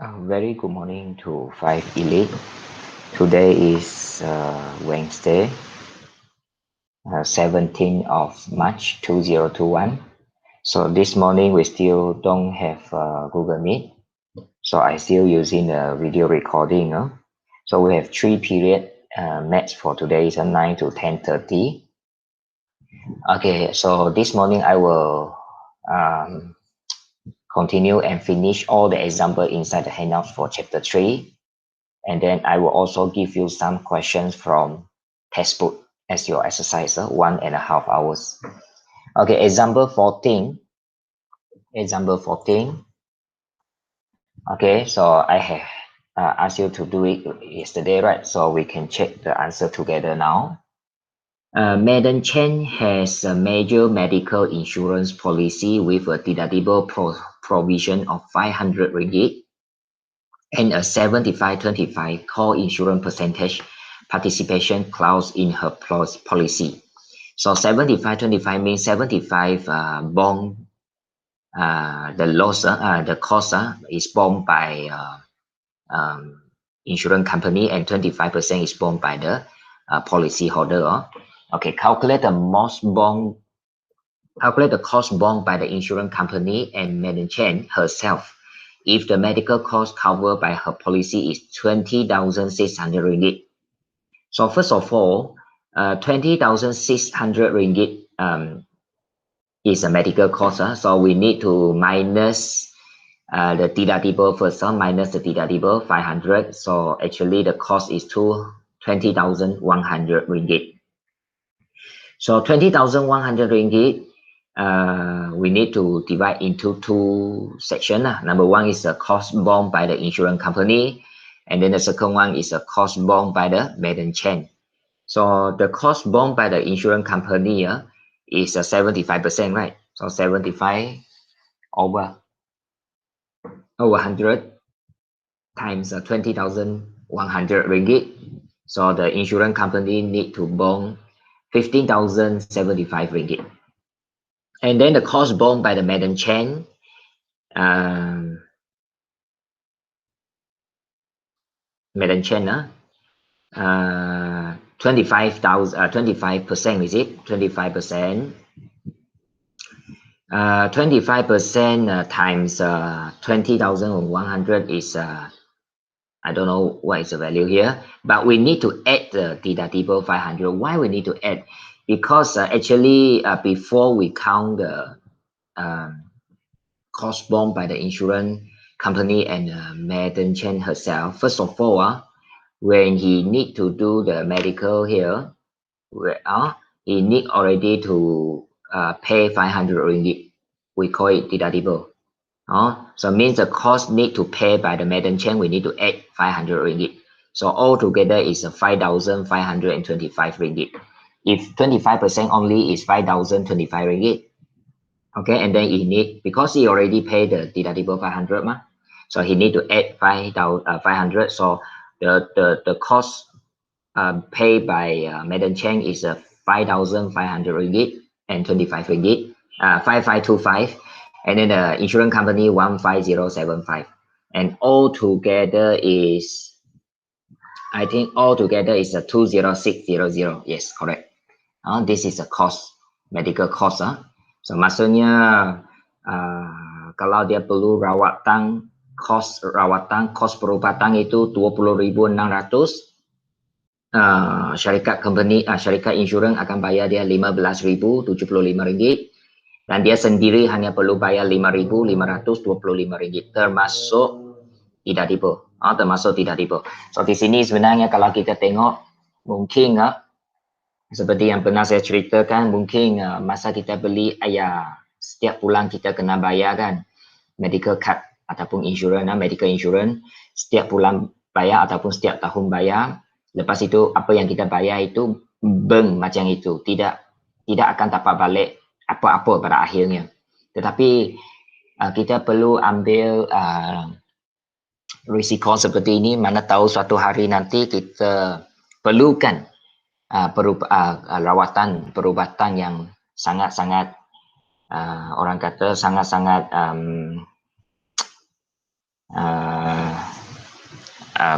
Very good morning to 5 Elite. Today is Wednesday, 17th of March 2021. So this morning we still don't have Google Meet. So I still using the video recording. So we have 3 period match for today is 9 to 10:30. Okay, so this morning I will continue and finish all the example inside the handout for chapter 3. And then I will also give you some questions from textbook as your exercise, 1.5 hours. Okay, example 14. Example 14. Okay, so I have asked you to do it yesterday, right? So we can check the answer together now. Madam Chen has a major medical insurance policy with a deductible provision of 500 ringgit and a 75-25 core insurance percentage participation clause in her policy. So 75-25 means 75 bond, the loss, the cost is borne by insurance company, and 25% is borne by the policy holder. Okay, calculate the cost borne by the insurance company and Madam Chen herself if the medical cost covered by her policy is 20,600 ringgit. So first of all, 20,600 ringgit is a medical cost. So we need to minus the deductible first, minus the deductible 500. So actually the cost is 20,100 ringgit. So 20,100 ringgit, we need to divide into 2 sections. Number 1 is the cost borne by the insurance company, and then the second one is the cost borne by the Madam Chen. So the cost borne by the insurance company is 75%, right? So 75 over 100 times 20,100 ringgit. So the insurance company need to borne 15,075 ringgit. And then the cost borne by the Madam Chen, Madam Chen, 25%, is it? 25%. 25% times 20,100 is I don't know what is the value here, but we need to add the deductible 500. Why we need to add? Because actually before we count the cost borne by the insurance company and Madam Chen herself, first of all, when he need to do the medical here, he need already to pay 500 ringgit. We call it deductible. So it means the cost need to pay by the Madam Chen, we need to add 500 ringgit. So altogether is 5,525 ringgit. If 25% only is 5,025 ringgit. Okay, and then he need, because he already paid the deductible 500, so he need to add 500. So the cost paid by Madam Chen is 5,500 ringgit and 25 ringgit, 5525, and then the insurance company 15075, and all together is, I think all together is 20600. Yes, correct. This is a cost, medical cost. So maksudnya kalau dia perlu rawatan, cost perubatan itu 20.600. Syarikat insurans akan bayar dia 15.075 ringgit, dan dia sendiri hanya perlu bayar 5.525 ringgit termasuk deductible. So di sini sebenarnya kalau kita tengok, mungkin seperti yang pernah saya ceritakan, mungkin masa kita beli setiap bulan kita kena bayar kan medical card ataupun insurans, medical insurance setiap bulan bayar ataupun setiap tahun bayar. Lepas itu apa yang kita bayar itu burn macam itu, tidak akan dapat balik apa-apa pada akhirnya. Tetapi kita perlu ambil risiko seperti ini, mana tahu suatu hari nanti kita perlukan perubatan yang sangat-sangat orang kata sangat-sangat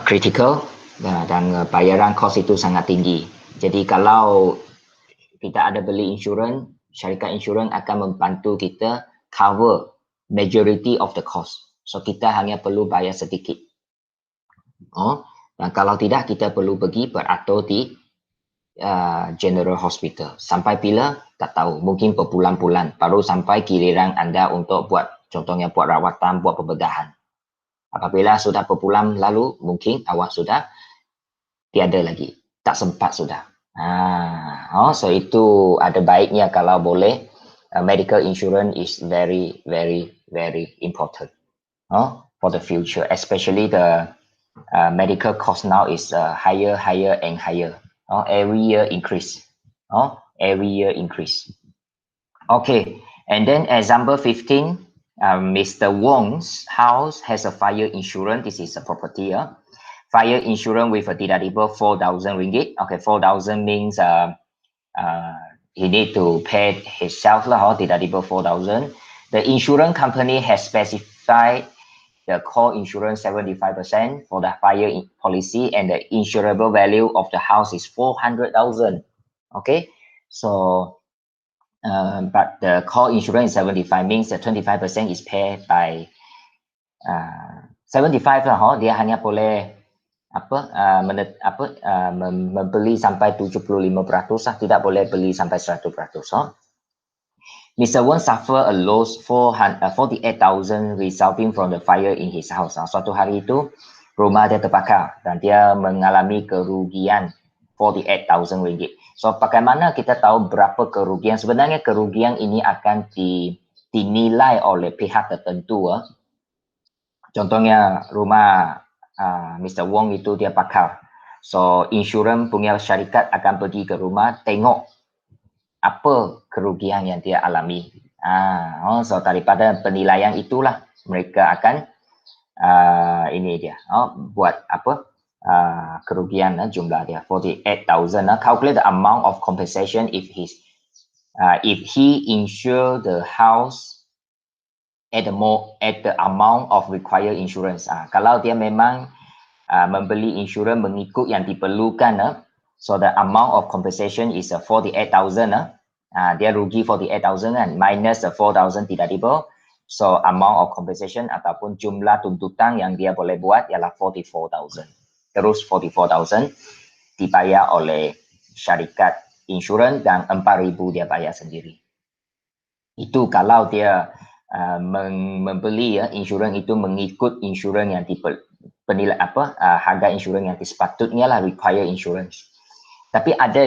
critical dan bayaran kos itu sangat tinggi. Jadi kalau kita ada beli insurans, syarikat insurans akan membantu kita cover majority of the cost. So kita hanya perlu bayar sedikit. Dan kalau tidak kita perlu pergi beratur di General Hospital. Sampai bila? Tak tahu. Mungkin berbulan-bulan baru sampai giliran anda untuk buat, contohnya buat rawatan, buat pembedahan. Apabila sudah berbulan lalu, mungkin awak sudah tiada lagi. Tak sempat sudah. So itu ada baiknya kalau boleh. Medical insurance is very, very, very important for the future. Especially the medical cost now is higher and higher. Every year increase. Every year increase. Okay, and then example 15, Mr. Wong's house has a fire insurance. This is a property. Fire insurance with a deductible 4,000 ringgit. Okay, 4,000 means he need to pay himself lah, deductible 4,000. The insurance company has specified the core insurance 75% for the fire policy, and the insurable value of the house is 400,000. Okay, so but the core insurance is 75, means that 25% is paid by 75 lah, dia hanya boleh membeli sampai 75%, tidak boleh beli sampai 100%. Mr. Wong suffer a loss 48,000 resulting from the fire in his house. Suatu hari itu rumah dia terbakar dan dia mengalami kerugian 48,000 ringgit. So bagaimana kita tahu berapa kerugian? Sebenarnya kerugian ini akan dinilai oleh pihak tertentu. Contohnya rumah Mr. Wong itu dia bakar. So insurans punya syarikat akan pergi ke rumah tengok apa kerugian yang dia alami. So daripada penilaian itulah mereka akan ini dia buat apa kerugian jumlah dia 48,000. Calculate the amount of compensation if he insure the house at the amount of required insurance. Kalau dia memang membeli insurans mengikut yang diperlukan, so the amount of compensation is 48,000. Dia rugi 48,000 kan, minus 4,000 deductible. So amount of compensation ataupun jumlah tuntutan yang dia boleh buat ialah 44,000. Terus 44,000 dibayar oleh syarikat insurans dan 4,000 dia bayar sendiri. Itu kalau dia membeli insurans itu mengikut insurans yang penilai harga insurans yang sepatutnya lah require insurance. Tapi ada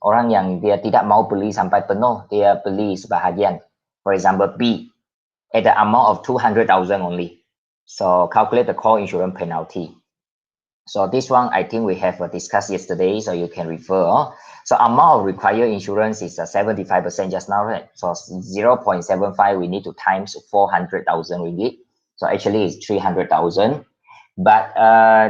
orang yang dia tidak mau beli sampai penuh, dia beli sebahagian. For example, B at the amount of 200,000 only. So calculate the core insurance penalty. So this one I think we have discussed yesterday, so you can refer. So amount of required insurance is 75% just now, right? So 0.75 we need to times 400,000 ringgit. So actually it's 300,000. But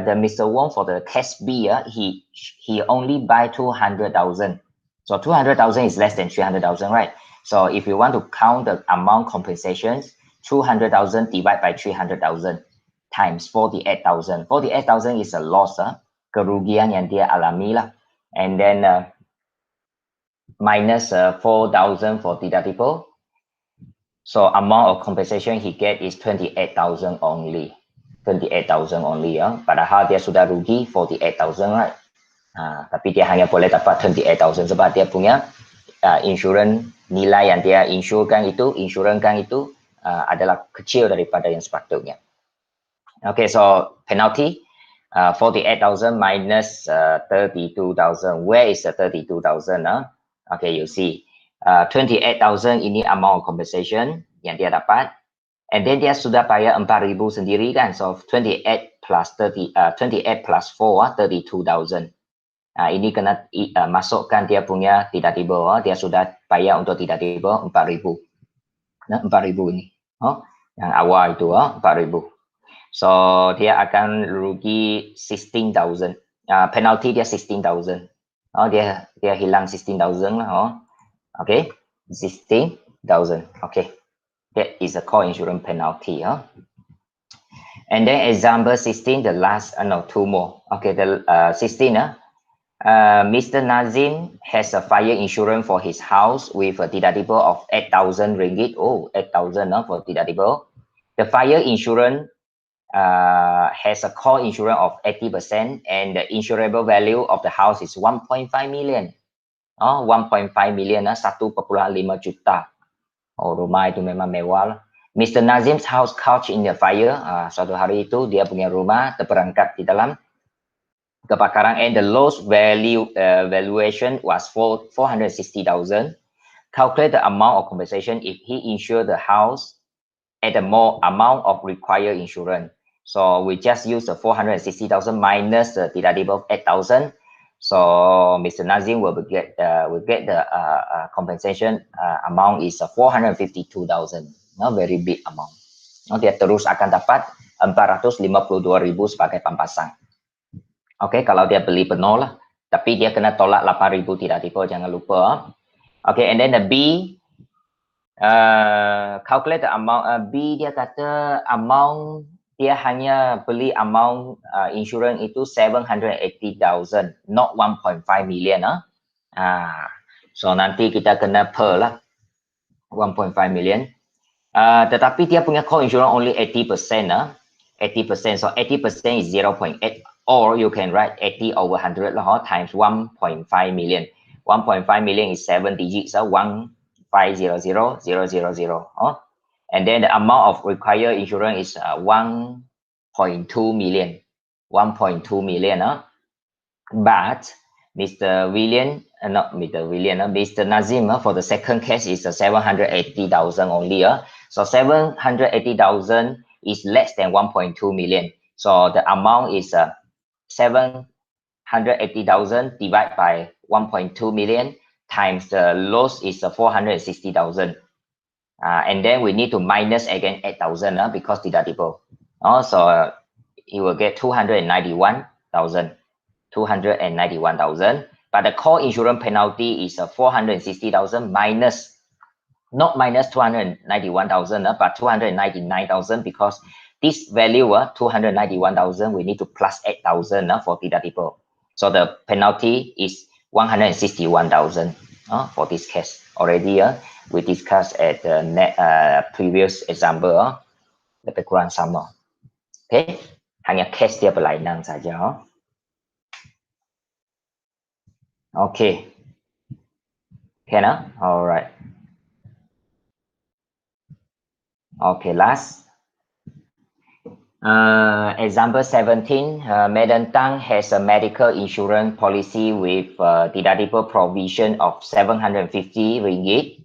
the Mr. Wong for the case B, he only buy 200,000. So 200,000 is less than 300,000, right? So if you want to count the amount compensations, 200,000 divided by 300,000 times 48,000. 48,000 is a loss, kerugian yang dia alami lah. And then minus 4,000 for deductible. So amount of compensation he get is 28,000 only. 28,000 only, padahal dia sudah rugi 48,000, right? Tapi dia hanya boleh dapat 28,000 sebab dia punya insurans, nilai yang dia insurankan itu adalah kecil daripada yang sepatutnya. Okay, so penalty 48,000 minus 32,000. Where is the 32,000? Okay, you see 28,000 ini amount of compensation yang dia dapat. And then dia sudah bayar 4,000 sendiri kan. So 28 plus 4, 32,000. Ini kena masukkan dia punya deductible. Dia sudah bayar untuk deductible 4,000. 4,000 ini. Yang awal itu 4,000. So dia akan rugi 16,000. Penalty dia 16,000. Dia hilang 16,000 lah. Okay, 16,000. Okay. That is a core insurance penalty. And then example 16, the last, no, two more. Okay, the 16, Mr. Nazim has a fire insurance for his house with a deductible of 8,000 ringgit. Oh, 8,000 for deductible. The fire insurance has a core insurance of 80% and the insurable value of the house is 1.5 million. 1.5 million, 1,5 juta. Oh, rumah itu memang mewah lah. Mr. Nazim's house caught in the fire. Suatu hari itu dia punya rumah terperangkap di dalam kebakaran and the loss valuation was 460,000. Calculate the amount of compensation if he insured the house at the more amount of required insurance. So we just use the 460,000 minus the deductible of 8,000. So Mr. Nazim will get the compensation amount is 452,000. Not very big amount. Dia terus akan dapat 452,000 sebagai pampasan. Oke, kalau dia beli penuh lah, tapi dia kena tolak 8,000 deductible, jangan lupa. Oke, and then the B, calculate the amount. B dia kata amount dia hanya beli amount insurance itu 780,000, not 1.5 million. So nanti kita kena per lah 1.5 million. Tetapi dia punya core insurance only 80%. 80%. So 80% is 0.8, or you can write 80 over 100 lah, times 1.5 million. 1.5 million is 7 digits. 1,500,000. And then the amount of required insurance is 1.2 million. 1.2 million. But Mr. William, not Mr. William, Mr. Nazim for the second case is 780,000 only. So 780,000 is less than 1.2 million. So the amount is 780,000 divided by 1.2 million times the loss is 460,000. And then we need to minus again 8,000 because deductible. So he will get 291,000. 291,000. But the core insurance penalty is 460,000 minus, not minus 291,000, but 299,000 because this value, 291,000, we need to plus 8,000 for deductible. So the penalty is 161,000 for this case. Already we discussed at the previous example, lebih kurang sama. Okay, hanya case dia berlainan saja. Okay. Can all right. Okay, last. Example 17, Madam Tang has a medical insurance policy with deductible provision of 750 ringgit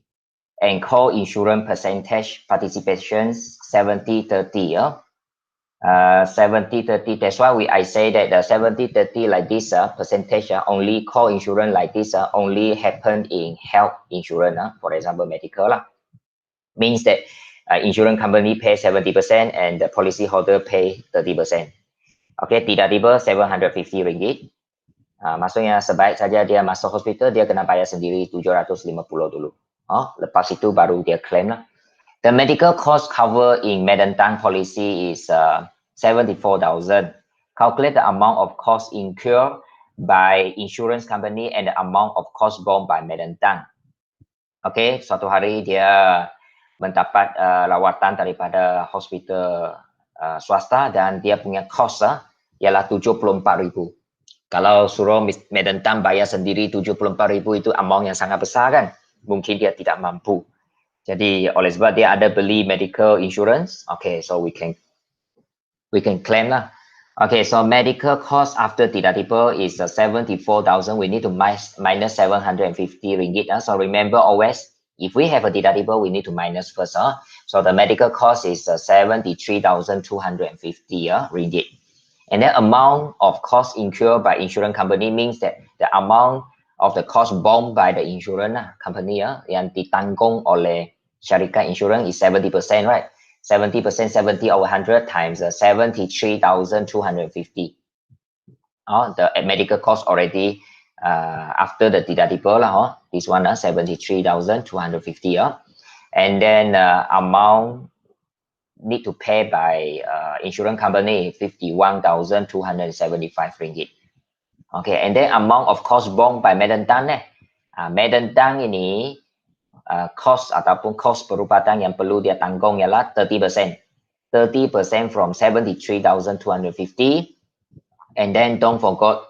and co-insurance percentage participation 70-30. 70-30, that's why I say that the 70-30 like this percentage only co-insurance like this only happen in health insurance, for example medical means that insurance company pay 70% and the policy holder pay 30%. Okay, deductible 750 ringgit. Maksudnya sebaik saja dia masuk hospital dia kena bayar sendiri 750 dulu. Lepas itu baru dia claim lah. The medical cost cover in Madam Tang policy is 74,000. Calculate the amount of cost incurred by insurance company and the amount of cost borne by Madam Tang. Okay, suatu hari dia mendapat rawatan daripada hospital swasta dan dia punya cost ialah 74,000. Kalau suruh Madam Tang bayar sendiri 74,000 itu amount yang sangat besar kan? Mungkin dia tidak mampu. Jadi oleh sebab dia ada beli medical insurance, okay, so we can claim lah. Okay, so medical cost after deductible is 74,000. We need to minus 750 ringgit. So remember always, if we have a deductible, we need to minus first. So the medical cost is 73,250 ringgit. And the amount of cost incurred by insurance company means that the amount of the cost borne by the insurance company yang ditanggung oleh syarikat insurance is 70%, right? 70%, 70 over 100 times 73,250. The medical cost already after the deductible this one 73,250. And then amount need to pay by insurance company 51,275 ringgit. Okay, and then amount of cost borne by Madam Tan Madam Tan ini cost ataupun cost perubatan yang perlu dia tanggung ialah 30%. 30% from 73,250, and then don't forget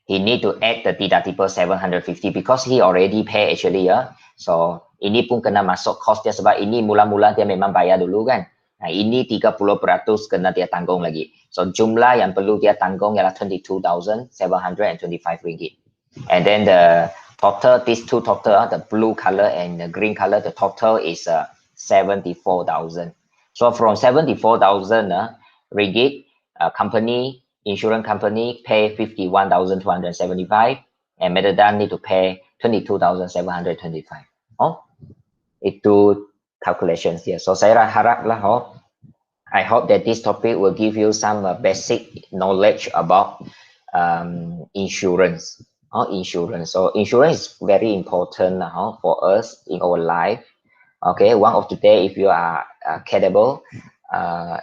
he need to add the deductible 750 because he already pay actually so ini pun kena masuk cost dia sebab ini mula-mula dia memang bayar dulu kan. Nah, ini 30% kena dia tanggung lagi. So jumlah yang perlu dia tanggung ialah 22,725 ringgit. And then the total, these two total, the blue color and the green color, the total is 74,000. So from 74,000 ringgit, insurance company pay 51,275, and Madam Tan need to pay 22,725. Itu calculations here. So saya haraplah I hope that this topic will give you some basic knowledge about insurance. Insurance. So insurance is very important for us in our life. Okay, one of the day, if you are capable,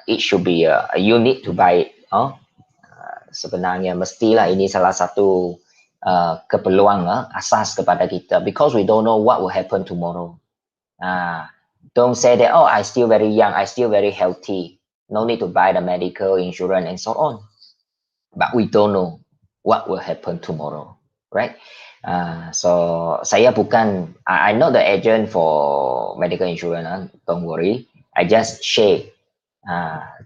it should be you need to buy it. Sebenarnya mestilah ini salah satu keperluan asas kepada kita, because we don't know what will happen tomorrow. Don't say that, oh, I still very young, I still very healthy, no need to buy the medical insurance and so on. But we don't know what will happen tomorrow, right? So saya bukan, I'm not the agent for medical insurance. Don't worry, I just share.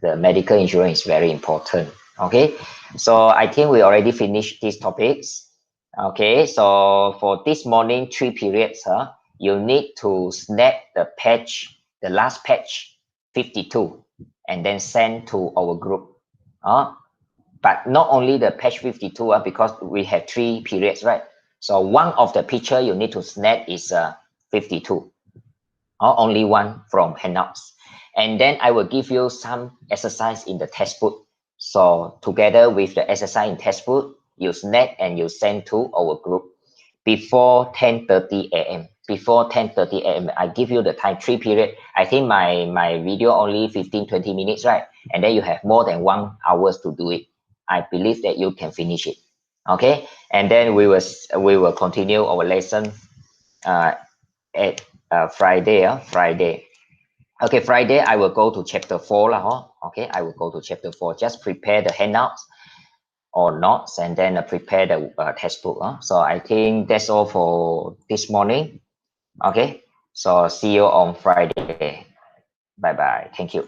The medical insurance is very important. Okay, so I think we already finished these topics. Okay, so for this morning 3 periods, you need to snap the page, the last page 52, and then send to our group. But not only the page 52, because we have 3 periods, right? So one of the picture you need to snap is 52, only one from handouts. And then I will give you some exercise in the textbook. So together with the exercise in textbook, you snap and you send to our group before 10:30 a.m. Before 10:30 a.m. I give you the time, 3 period. I think my video only 15-20 minutes, right? And then you have more than 1 hour to do it. I believe that you can finish it. Okay, and then we will continue our lesson at Friday. Okay, Friday I will go to chapter 4 Okay, I will go to chapter 4. Just prepare the handouts or notes, and then prepare the textbook. So I think that's all for this morning. Okay, so see you on Friday. Bye bye. Thank you.